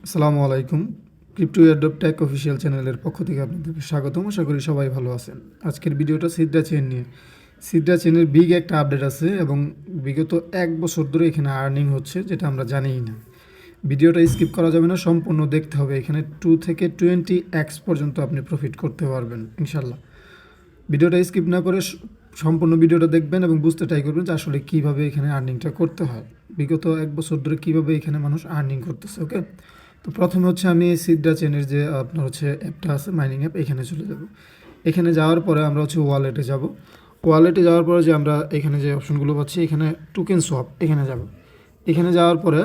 আসসালামু আলাইকুম। Crypto airdrop take official চ্যানেলের পক্ষ থেকে আপনাদেরকে স্বাগতম। আশা করি সবাই ভালো আছেন। আজকের ভিডিওটা সিডরা চেইন নিয়ে। সিডরা চেইনের বিগ একটা আপডেট আছে এবং বিগত 1 বছর ধরে এখানে আর্নিং হচ্ছে, যেটা আমরা জানিই না। ভিডিওটা স্কিপ করা যাবে না, সম্পূর্ণ দেখতে হবে। এখানে 2 থেকে 20x পর্যন্ত আপনি প্রফিট করতে পারবেন ইনশাল্লাহ। ভিডিওটা স্কিপ না করে সম্পূর্ণ ভিডিওটা দেখবেন এবং বুঝতে ট্রাই করবেন যে আসলে কীভাবে এখানে আর্নিংটা করতে হয়। বিগত 1 বছর ধরে কীভাবে এখানে মানুষ আর্নিং করতেছে। ওকে, তো প্রথমে হচ্ছে আমি সিডরা চেনের যে আপনার হচ্ছে অ্যাপটা আছে, মাইনিং অ্যাপ, এখানে চলে যাব। এখানে যাওয়ার পরে আমরা হচ্ছে ওয়ালেটে যাব। ওয়ালেটে যাওয়ার পরে যে আমরা এখানে যে অপশনগুলো পাচ্ছি, এখানে টোকেন সোয়াপ, এখানে যাব। এখানে যাওয়ার পরে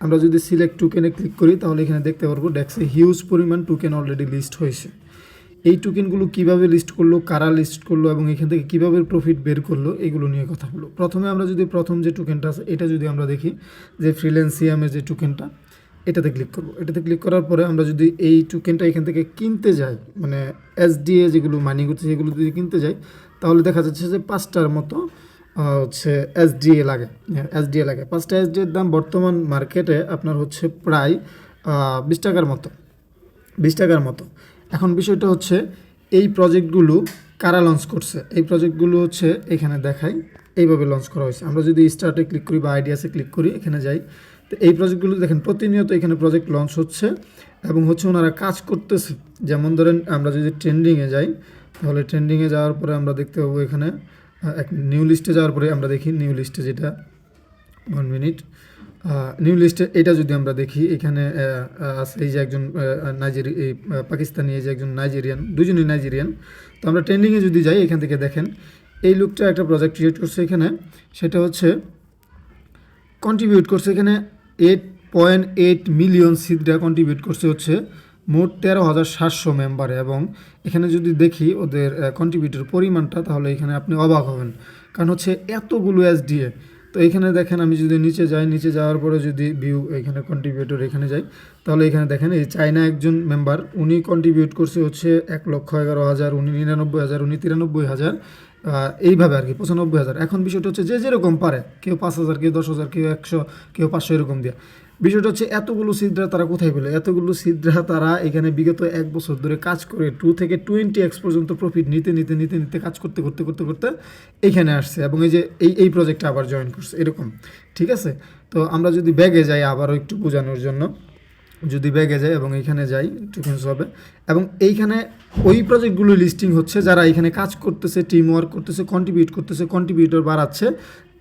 আমরা যদি সিলেক্ট টোকেনে ক্লিক করি তাহলে এখানে দেখতে পারবো ডেক্সে হিউজ পরিমাণ টোকেন অলরেডি লিস্ট হয়েছে। এই টোকেনগুলো কীভাবে লিস্ট করলো, কারা লিস্ট করলো এবং এখান থেকে কীভাবে প্রফিট বের করলো, এগুলো নিয়ে কথা হলো। প্রথমে আমরা যদি প্রথম যে টোকেনটা আছে এটা যদি আমরা দেখি, যে ফ্রিল্যান্সিয়ামের যে টোকেনটা, এটাতে ক্লিক করব। এটাতে ক্লিক করার পরে আমরা যদি এই টোকেনটা এখান থেকে কিনতে যাই, মানে এসডিএ যেগুলো মাইনিং করছে সেগুলো যদি কিনতে যাই, তাহলে দেখা যাচ্ছে যে 5টার মতো হচ্ছে এসডিএ লাগে। এসডিএ লাগে 5টা এসডিএর দাম বর্তমান মার্কেটে আপনার হচ্ছে প্রায় 20 টাকার মতো, 20 টাকার মতো। এখন বিষয়টা হচ্ছে এই প্রজেক্টগুলো কারা লঞ্চ করছে। এই প্রজেক্টগুলো হচ্ছে এখানে দেখায় এইভাবে লঞ্চ করা হয়েছে। আমরা যদি স্টার্টে ক্লিক করি বা আইডিয়াসে ক্লিক করি, এখানে যাই, তো এই প্রজেক্টগুলো দেখেন প্রতিনিয়ত এখানে প্রজেক্ট লঞ্চ হচ্ছে এবং হচ্ছে ওনারা কাজ করতেছে। যেমন ধরেন আমরা যদি ট্রেন্ডিংয়ে যাই, তাহলে ট্রেন্ডিংয়ে যাওয়ার পরে আমরা দেখতে পাবো এখানে এক নিউ লিস্টে যাওয়ার পরে আমরা দেখি নিউ লিস্টে যেটা 1 মিনিট, নিউ লিস্টে এটা যদি আমরা দেখি, এখানে আছে এই যে একজন পাকিস্তানি, এই যে একজন নাইজেরিয়ান, দুজনই নাইজেরিয়ান। তো আমরা ট্রেন্ডিংয়ে যদি যাই, এখান থেকে দেখেন এই লোকটা একটা প্রজেক্ট ক্রিয়েট করছে এখানে, সেটা হচ্ছে কন্ট্রিবিউট করছে এখানে 8.8 মিলিয়ন সিডরা কন্ট্রিবিউট করছে হচ্ছে মোট 13,700 মেম্বারে। এবং এখানে যদি দেখি ওদের কন্ট্রিবিউটের পরিমাণটা, তাহলে এখানে আপনি অবাক হবেন, কারণ হচ্ছে এতগুলো এসডিএ। তো এখানে দেখেন আমি যদি নিচে যাই, নিচে যাওয়ার পরে যদি ভিউ এখানে কন্ট্রিবিউটর এখানে যাই, তাহলে এখানে দেখেন এই চায়না একজন মেম্বার, উনি কন্ট্রিবিউট করছে হচ্ছে 1,11,000, উনি 99,000, উনি 93,000, এইভাবে আর কি 95,000। এখন বিষয়টা হচ্ছে যে যেরকম পারে, কেউ 5,000, কেউ 10,000, কেউ 100, কেউ 500, এরকম দিয়ে। বিষয়টা হচ্ছে এতগুলো সিদ্রা তারা কোথায় পেলো? এতগুলো সিদ্রা তারা এখানে বিগত 1 বছর ধরে কাজ করে 2 থেকে 20x পর্যন্ত প্রফিট নিতে নিতে নিতে নিতে কাজ করতে করতে করতে করতে এখানে আসছে এবং এই যে এই প্রজেক্টটা আবার জয়েন করছে এরকম। ঠিক আছে, তো আমরা যদি ব্যাগে যাই আবারও একটু বোঝানোর জন্য, যদি ব্যাগে যাই এবং এইখানে যাই টোকেনস হবে, এবং এইখানে ওই প্রজেক্টগুলো লিস্টিং হচ্ছে যারা এখানে কাজ করতেছে, টিম ওয়ার্ক করতেছে, কন্ট্রিবিউট করতেছে, কন্ট্রিবিউটর বাড়াচ্ছে,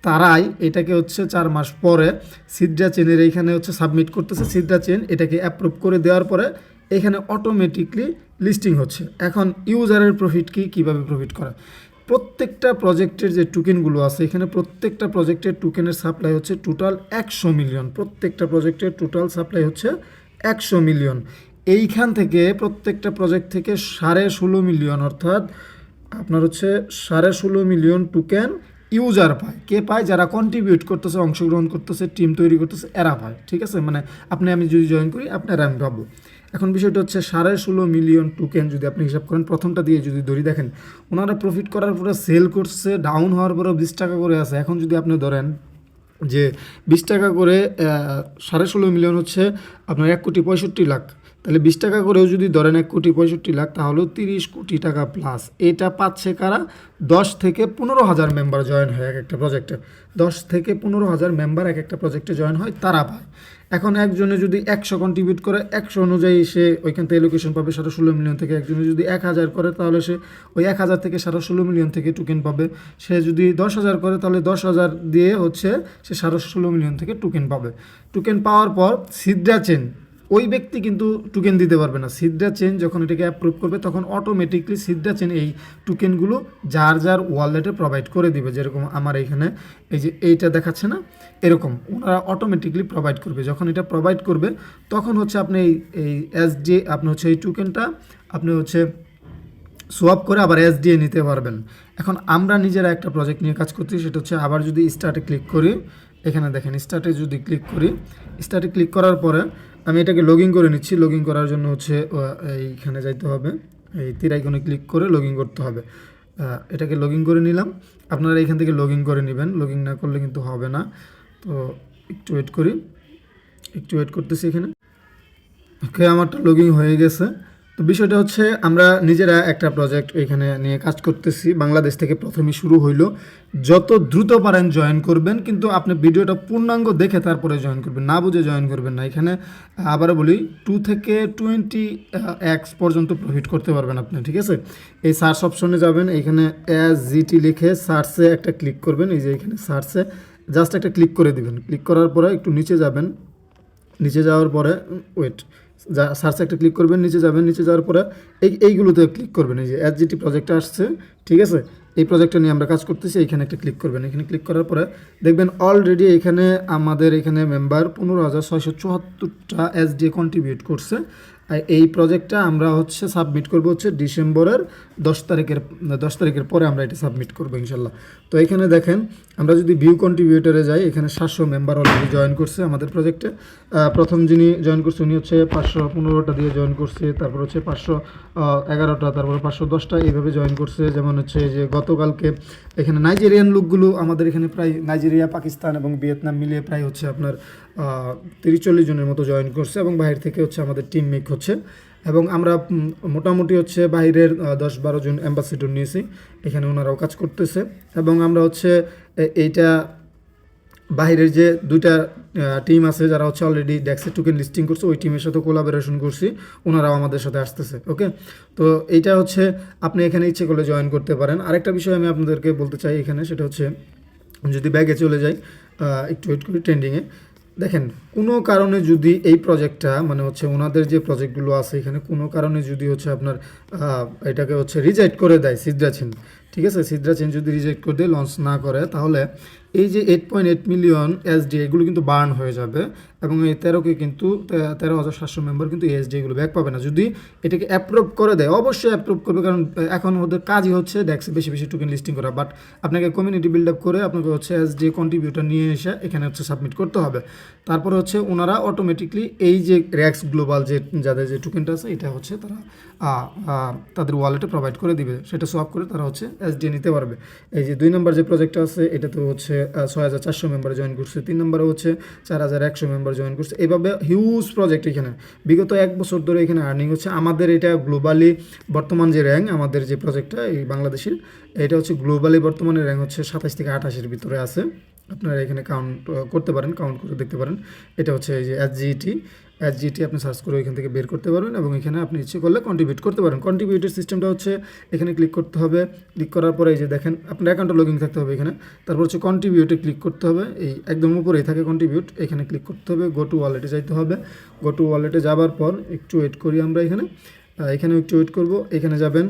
তারাই এটাকে হচ্ছে 4 মাস পরে সিডরা চেনের এইখানে হচ্ছে সাবমিট করতেছে। সিডরা চেন এটাকে অ্যাপ্রুভ করে দেওয়ার পরে এখানে অটোমেটিকলি লিস্টিং হচ্ছে। এখন ইউজারের প্রফিট কীভাবে প্রফিট করা? প্রত্যেকটা প্রজেক্টের যে টোকেনগুলো আছে, এখানে প্রত্যেকটা প্রজেক্টের টোকেনের সাপ্লাই হচ্ছে টোটাল 100 মিলিয়ন। প্রত্যেকটা প্রজেক্টের টোটাল সাপ্লাই হচ্ছে 100 মিলিয়ন। এইখান থেকে প্রত্যেকটা প্রজেক্ট থেকে 16.5 মিলিয়ন, অর্থাৎ আপনার হচ্ছে 16.5 মিলিয়ন টোকেন ইউজার পায়। কে পায়? যারা কন্ট্রিবিউট করতেছে, অংশগ্রহণ করতেছে, টিম তৈরি করতেছে, এরা পায়। ঠিক আছে, মানে আমি যদি জয়েন করি, আপনারা আমি পাবো। এখন বিষয়টা হচ্ছে 16.5 মিলিয়ন টোকেন যদি আপনি হিসাব করেন, প্রথমটা দিয়ে যদি ধরি, দেখেন ওনারা প্রফিট করার পরে সেল করছে, ডাউন হওয়ার পরেও 20 টাকা করে আছে। এখন যদি আপনি ধরেন যে 20 টাকা করে 16.5 মিলিয়ন হচ্ছে আপনার 1,65,00,000, তাহলে 20 টাকা করেও যদি ধরেন 1,65,00,000, তাহলেও 30 কোটি টাকা প্লাস। এটা পাচ্ছে কারা? 10 থেকে 15,000 মেম্বার জয়েন হয় এক একটা প্রজেক্টে। 10 থেকে 15,000 মেম্বার এক একটা প্রজেক্টে জয়েন হয়, তারা পায়। এখন একজনে যদি 100 কন্ট্রিবিউট করে, 100 অনুযায়ী সে ওইখান থেকে এলোকেশন পাবে 16.5 মিলিয়ন থেকে। একজনে যদি 1,000 করে, তাহলে সে ওই 1,000 থেকে 16.5 মিলিয়ন থেকে টোকেন পাবে। সে যদি 10,000 করে, তাহলে 10,000 দিয়ে হচ্ছে সে 16.5 মিলিয়ন থেকে টোকেন পাবে। টোকেন পাওয়ার পর সিডরা চেন, ওই ব্যক্তি কিন্তু টোকেন দিতে পারবে না। সিডরা চেন যখন এটাকে অ্যাপ্রুভ করবে, তখন অটোমেটিকলি সিডরা চেন এই টোকেনগুলো যার যার ওয়ালেটে প্রোভাইড করে দিবে। যেরকম আমার এখানে এই যে এইটা দেখাচ্ছে না, এরকম ওনারা অটোমেটিকলি প্রোভাইড করবে। যখন এটা প্রোভাইড করবে, তখন হচ্ছে আপনি এই এসডি, আপনি হচ্ছে এই টোকেনটা আপনি হচ্ছে সোয়াপ করে আবার এসডিএ নিতে পারবেন। এখন আমরা নিজেরা একটা প্রজেক্ট নিয়ে কাজ করছি, সেটা হচ্ছে আবার যদি স্টার্টে ক্লিক করি, এখানে দেখেন স্টার্টে যদি ক্লিক করি, স্টার্টে ক্লিক করার পরে আমি এটাকে লগ ইন করে নিচ্ছি। লগ ইন করার জন্য হচ্ছে এইখানে যাইতে হবে, এই তীর আইকনে ক্লিক করে লগ ইন করতে হবে। এটাকে লগ ইন করে নিলাম। আপনারা এখান থেকে লগ ইন করে নেবেন, লগ ইন না করলে কিন্তু হবে না। তো একটু ওয়েট করি, একটু ওয়েট করতেছি এখানে। ওকে, আমারটা লগইন হয়ে গেছে। তো বিষয়টা হচ্ছে আমরা নিজেরা একটা প্রজেক্ট এখানে নিয়ে কাজ করতেছি, বাংলাদেশ থেকে প্রথমেই শুরু হইলো। যত দ্রুত পারেন জয়েন করবেন, কিন্তু আপনি ভিডিওটা পূর্ণাঙ্গ দেখে তারপরে জয়েন করবেন, না বুঝে জয়েন করবেন না। এখানে আবারও বলি 2 থেকে 20x পর্যন্ত প্রফিট করতে পারবেন আপনি, ঠিক আছে। এই সার্চ অপশনে যাবেন, এখানে SGT লিখে সার্চে একটা ক্লিক করবেন। এই যে এখানে সার্চে জাস্ট একটা ক্লিক করে দিবেন। ক্লিক করার পরে একটু নিচে যাবেন, নিচে যাওয়ার পরে ওয়েট সার্চে একটা ক্লিক করবেন, নিচে যাবেন, নিচে যাওয়ার পরে এইগুলোতে ক্লিক করবেন। এই যে SGT প্রজেক্টটা আসছে, ঠিক আছে। এই প্রজেক্টটা নিয়ে আমরা কাজ করতেছি, এইখানে একটা ক্লিক করবেন। এখানে ক্লিক করার পরে দেখবেন অলরেডি এখানে আমাদের এখানে মেম্বার 15,674টা SDA কন্ট্রিবিউট করছে। আর এই প্রজেক্টটা আমরা হচ্ছে সাবমিট করব হচ্ছে ডিসেম্বরের 10 তারিখের পরে আমরা এটা সাবমিট করবো ইনশাল্লাহ। তো এখানে দেখেন, আমরা যদি ভিউ কন্ট্রিবিউটরে যাই, এখানে 700 মেম্বার অলরেডি জয়েন করছে আমাদের প্রজেক্টে। প্রথম যিনি জয়েন করছে উনি হচ্ছে 515টা দিয়ে জয়েন করছে, তারপর হচ্ছে 511টা, তারপর 510টা, এইভাবে জয়েন করছে। যেমন হচ্ছে যে গতকালকে এখানে নাইজেরিয়ান লোকগুলো আমাদের এখানে প্রায় নাইজেরিয়া, পাকিস্তান এবং ভিয়েতনাম মিলিয়ে প্রায় হচ্ছে আপনার 30-40 জনের মতো জয়েন করছে, এবং বাইরে থেকে হচ্ছে আমাদের টিম মেক হচ্ছে। এবং আমরা মোটামুটি হচ্ছে বাইরের 10-12 জন অ্যাম্বাসেডর নিয়েছি, এখানে ওনারাও কাজ করতেছে। এবং আমরা হচ্ছে এইটা বাইরের যে দুইটা টিম আছে যারা হচ্ছে অলরেডি ডেক্সের টোকেন লিস্টিং করছে, ওই টিমের সাথে কোলাবোরেশন করছি, ওনারাও আমাদের সাথে আসতেছে। ওকে, তো এইটা হচ্ছে আপনি এখানে ইচ্ছে করলে জয়েন করতে পারেন। আরেকটা বিষয় আমি আপনাদেরকে বলতে চাই এখানে, সেটা হচ্ছে যদি ব্যাগে চলে যাই, একটু ওয়েট করি, ট্রেন্ডিংয়ে দেখেন, কোনো কারণে যদি এই প্রজেক্টটা মানে হচ্ছে ওনাদের যে প্রজেক্টগুলো আছে এখানে কোনো কারণে যদি হচ্ছে আপনার এটাকে হচ্ছে রিজেক্ট করে দেয় সিদ্রা চেইন, ঠিক আছে, সিদ্রা চেইন যদি রিজেক্ট করে দেয়, লঞ্চ না করে, তাহলে এই যে 8.8 মিলিয়ন SDA এগুলো কিন্তু বার্ন হয়ে যাবে। এবং এই 13কে কিন্তু 13,700 মেম্বার কিন্তু এই SDA এগুলো ব্যাক পাবে না। যদি এটাকে অ্যাপ্রুভ করে দেয়, অবশ্যই অ্যাপ্রুভ করবে, কারণ এখন ওদের কাজই হচ্ছে ডেক্সে বেশি বেশি টোকেন লিস্টিং করা। বাট আপনাকে কমিউনিটি বিল্ড আপ করে আপনাকে হচ্ছে SDA কন্ট্রিবিউটর নিয়ে এসে এখানে হচ্ছে সাবমিট করতে হবে। তারপরে হচ্ছে ওনারা অটোমেটিকলি এই যে র্যাক্স গ্লোবাল যে যাদের যে টোকেনটা আছে এটা হচ্ছে তারা তাদের ওয়ালেটে প্রোভাইড করে দিবে, সেটা সোয়াপ করে তারা হচ্ছে SDA নিতে পারবে। এই যে 2 নম্বর যে প্রজেক্টটা আছে এটাতে হচ্ছে 6,400 মেম্বার জয়েন করছে, 3 নম্বরে হচ্ছে 4,100 মেম্বার জয়েন করছে। এইভাবে হিউজ প্রজেক্ট এখানে বিগত 1 বছর ধরে এখানে আর্নিং হচ্ছে। আমাদের এটা গ্লোবালি বর্তমান যে র্যাঙ্ক আমাদের যে প্রজেক্টটা এই বাংলাদেশের, এটা হচ্ছে গ্লোবালি বর্তমানে র্যাঙ্ক হচ্ছে 27 থেকে 28-এর ভিতরে আছে। আপনারা এখানে কাউন্ট করতে পারেন, কাউন্ট করে দেখতে পারেন। এটা হচ্ছে এই যে SGT আপনি সার্চ করে এখান থেকে বের করতে পারবেন, এবং এখানে আপনি ইচ্ছে করলে কন্ট্রিবিউট করতে পারেন। কন্ট্রিবিউটের সিস্টেমটা হচ্ছে এখানে ক্লিক করতে হবে, ক্লিক করার পরে এই যে দেখেন আপনার অ্যাকাউন্টে লগইন থাকতে হবে এখানে। তারপর হচ্ছে কন্ট্রিবিউটে ক্লিক করতে হবে, এই একদম উপরেই থাকে কন্ট্রিবিউট, এখানে ক্লিক করতে হবে, গো টু ওয়ালেটে যাইতে হবে। গো টু ওয়ালেটে যাবার পর একটু ওয়েট করি আমরা এখানে একটু ওয়েট করব, এখানে যাবেন।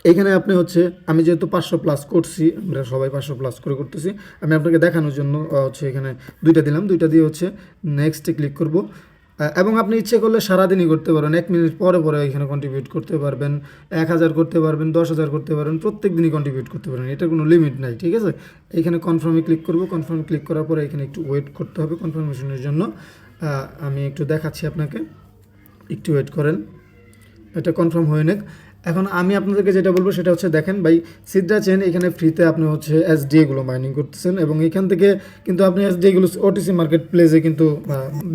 এইখানে আপনি হচ্ছে আমি যেহেতু 500+ করছি, আমরা সবাই 500+ করে করতেছি, আমি আপনাকে দেখানোর জন্য হচ্ছে এখানে 2টা দিলাম, 2টা দিয়ে হচ্ছে নেক্সটে ক্লিক করব। এবং আপনি ইচ্ছে করলে সারাদিনই করতে পারেন, 1 মিনিট পরে পরে এখানে কন্ট্রিবিউট করতে পারবেন, 1000 করতে পারবেন, 10,000 করতে পারবেন, প্রত্যেক দিনই কন্ট্রিবিউট করতে পারবেন, এটার কোনো লিমিট নাই, ঠিক আছে। এখানে কনফার্মে ক্লিক করব, কনফার্মে ক্লিক করার পরে এখানে একটু ওয়েট করতে হবে কনফার্মেশনের জন্য। আমি একটু দেখাচ্ছি আপনাকে, একটু ওয়েট করেন, এটা কনফার্ম হয়ে নেক। এখন আমি আপনাদেরকে যেটা বলবো সেটা হচ্ছে দেখেন ভাই, সিদ্রা চেইন এখানে ফ্রিতে আপনি হচ্ছে SDA গুলো মাইনিং করতেছেন, এবং এখান থেকে কিন্তু আপনি SDA গুলো OTC মার্কেট প্লেসে কিন্তু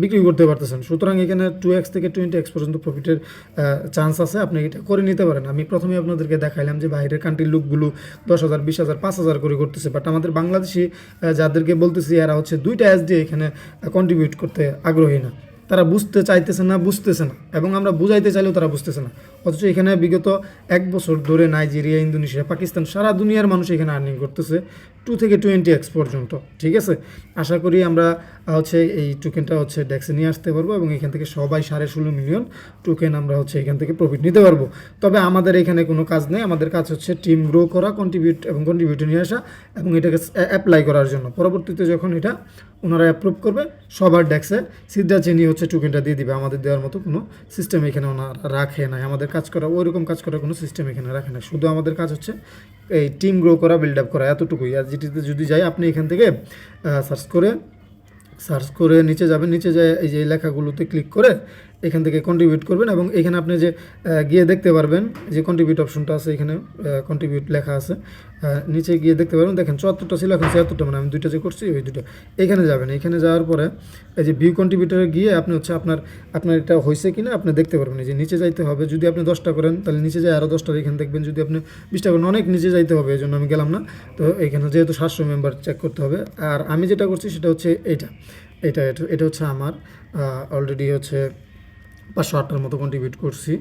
বিক্রি করতে পারতেছেন। সুতরাং এখানে 2x থেকে 20x পর্যন্ত প্রফিটের চান্স আছে, আপনি এটা করে নিতে পারেন। আমি প্রথমে আপনাদেরকে দেখাইলাম যে বাইরের কান্ট্রির লোকগুলো 10,000, 20,000, 5,000 করে করতেছে, বাট আমাদের বাংলাদেশি যাদেরকে বলতেছি এরা হচ্ছে 2টা SDA এখানে কন্ট্রিবিউট করতে আগ্রহী না, তারা বুঝতে চাইতেছে না, বুঝতেছে না, এবং আমরা বুঝাইতে চাইলেও তারা বুঝতেছে না। অথচ এখানে বিগত 1 বছর ধরে নাইজেরিয়া, ইন্দোনেশিয়া, পাকিস্তান, সারা দুনিয়ার মানুষ এখানে আর্নিং করতেছে 2 থেকে 20x পর্যন্ত, ঠিক আছে। আশা করি আমরা হচ্ছে এই টোকেনটা হচ্ছে ডেক্সে নিয়ে আসতে পারবো, এবং এখান থেকে সবাই 16.5 মিলিয়ন টোকেন আমরা হচ্ছে এখান থেকে প্রফিট নিতে পারবো। তবে আমাদের এখানে কোনো কাজ নেই, আমাদের কাজ হচ্ছে টিম গ্রো করা, কন্ট্রিবিউটর নিয়ে আসা, এবং এটাকে অ্যাপ্লাই করার জন্য। পরবর্তীতে যখন এটা ওনারা অ্যাপ্রুভ করবে, সবার ডেক্সে সিদ্রা চেইন হচ্ছে টোকেনটা দিয়ে দিবে। আমাদের দেওয়ার মতো কোনো সিস্টেম এখানে ওনারা রাখে নাই, আমাদের কাজ করা ওই রকম কাজ করার কোনো সিস্টেম এখানে রাখে না। শুধু আমাদের কাজ হচ্ছে এই টিম গ্রো করা, বিল্ড আপ করা, এতটুকুই। আর জিটিতে যদি যাই, আপনি এখান থেকে সার্চ করে নিচে যাবেন, নিচে যায় এই যে লেখাগুলোতে ক্লিক করে এখান থেকে কন্ট্রিবিউট করবেন এবং এখানে আপনি যে গিয়ে দেখতে পারবেন যে কন্ট্রিবিউট অপশনটা আছে, এখানে কন্ট্রিবিউট লেখা আছে, নিচে গিয়ে দেখতে পারবেন। দেখেন 74টা ছিল, এখন 76টা, মানে আমি দুইটা যে করছি ওই দুটো। এখানে যাবেন, এখানে যাওয়ার পরে এই যে ভিউ কন্ট্রিবিউটারে গিয়ে আপনি হচ্ছে আপনার এটা হয়েছে কিনা আপনি দেখতে পারবেন। এই যে নিচে যাইতে হবে, যদি আপনি 10টা করেন তাহলে নিচে যায় আরও 10টা এখানে দেখবেন, যদি আপনি 20টা করেন অনেক নিচে যাইতে হবে, এই জন্য আমি গেলাম না। তো এখানে যেহেতু 700 মেম্বার চেক করতে হবে। আর আমি যেটা করছি সেটা হচ্ছে এটা হচ্ছে আমার অলরেডি হচ্ছে 508টার মতো কন্ট্রিবিউট করছি।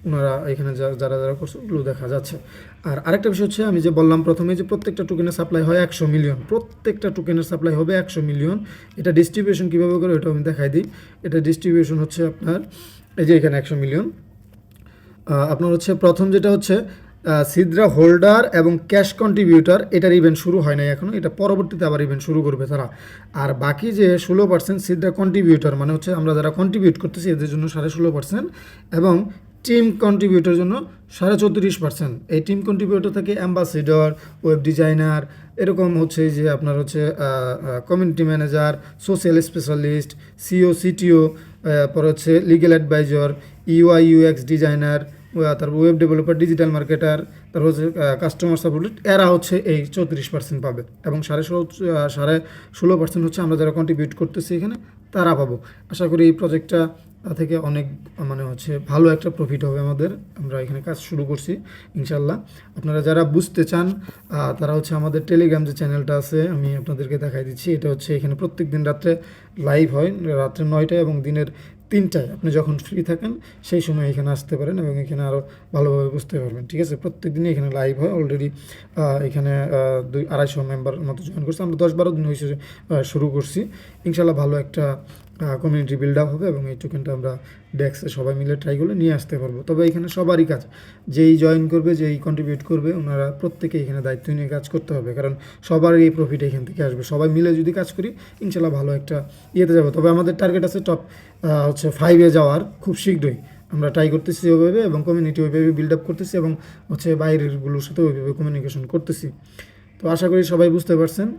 ওনারা এখানে যারা করছে ওগুলো দেখা যাচ্ছে। আর আরেকটা বিষয় হচ্ছে, আমি যে বললাম প্রথমে যে প্রত্যেকটা টোকেনের সাপ্লাই হয় 100 মিলিয়ন, প্রত্যেকটা টোকেনের সাপ্লাই হবে 100 মিলিয়ন। এটা ডিস্ট্রিবিউশন কীভাবে করে ওটাও আমি দেখাই দিই। এটা ডিস্ট্রিবিউশন হচ্ছে আপনার এই যে এখানে 100 মিলিয়ন। আপনার হচ্ছে প্রথম যেটা হচ্ছে সিদ্রা হোল্ডার এবং ক্যাশ কন্ট্রিবিউটার, এটার ইভেন্ট শুরু হয় নাই এখনও, এটা পরবর্তীতে আবার ইভেন্ট শুরু করবে তারা। আর বাকি যে 16% সিদ্রা কন্ট্রিবিউটার, মানে হচ্ছে আমরা যারা কন্ট্রিবিউট করতেছি এদের জন্য 16.5%, এবং টিম কন্ট্রিবিউটার জন্য 34.5%। এই টিম কন্ট্রিবিউটার থেকে অ্যাম্বাসিডর, ওয়েব ডিজাইনার, এরকম হচ্ছে যে আপনার হচ্ছে community manager, social specialist, CEO, CTO, পরে হচ্ছে legal adviser, UI UX designer, তারপর ওয়েব ডেভেলপার, ডিজিটাল মার্কেটার, তারপর হচ্ছে কাস্টমার সাপোর্ট, এরা হচ্ছে এই 34% পাবে। এবং 16.5% হচ্ছে আমরা যারা কন্ট্রিবিউট করতেছি এখানে তারা পাবো। আশা করি এই প্রজেক্টটা থেকে অনেক মানে হচ্ছে ভালো একটা প্রফিট হবে আমাদের। আমরা এখানে কাজ শুরু করছি ইনশাল্লাহ। আপনারা যারা বুঝতে চান তারা হচ্ছে আমাদের টেলিগ্রাম যে চ্যানেলটা আছে আমি আপনাদেরকে দেখাই দিচ্ছি। এটা হচ্ছে এখানে প্রত্যেক দিন রাত্রে লাইভ হয়, রাত্রে 9টায় এবং দিনের 3টায়। আপনি যখন ফ্রি থাকেন সেই সময় এখানে আসতে পারেন এবং এখানে আরও ভালোভাবে বুঝতে পারবেন। ঠিক আছে, প্রত্যেক দিনই এখানে লাইভ হয়। অলরেডি এখানে 200-250 মেম্বার মতো জয়েন করছে। আমরা 10-12 দিন হয়েছে শুরু করছি। ইনশাল্লাহ ভালো একটা কমিউনিটি বিল্ড আপ হবে এবং এই টোকেনটা আমরা ডেক্সে সবাই মিলে ট্রাই করে নিয়ে আসতে পারবো। তবে এখানে সবারই কাজ, যেই জয়েন করবে, যেই কন্ট্রিবিউট করবে, ওনারা প্রত্যেকে এখানে দায়িত্ব নিয়ে কাজ করতে হবে, কারণ সবারই এই প্রফিট এখান থেকে আসবে। সবাই মিলে যদি কাজ করি ইনশাল্লাহ ভালো একটা ইয়েতে যাবো। তবে আমাদের টার্গেট আছে টপ হচ্ছে 5-এ যাওয়ার খুব শীঘ্রই। আমরা ট্রাই করতেছি ওইভাবে এবং কমিউনিটি ওইভাবে বিল্ড আপ করতেছি এবং হচ্ছে বাইরেরগুলোর সাথে ওইভাবে কমিউনিকেশন করতেছি। তো আশা করি সবাই বুঝতে পারছেন।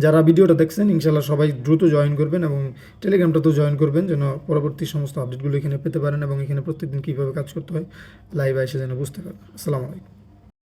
যারা ভিডিওটা দেখছেন ইনশাল্লাহ সবাই দ্রুত জয়েন করবেন এবং টেলিগ্রামটাতেও জয়েন করবেন, যেন পরবর্তী সমস্ত আপডেটগুলো এখানে পেতে পারেন এবং এখানে প্রত্যেকদিন কীভাবে কাজ করতে হয় লাইভ এসে যেন বুঝতে পারেন। আসসালামু আলাইকুম।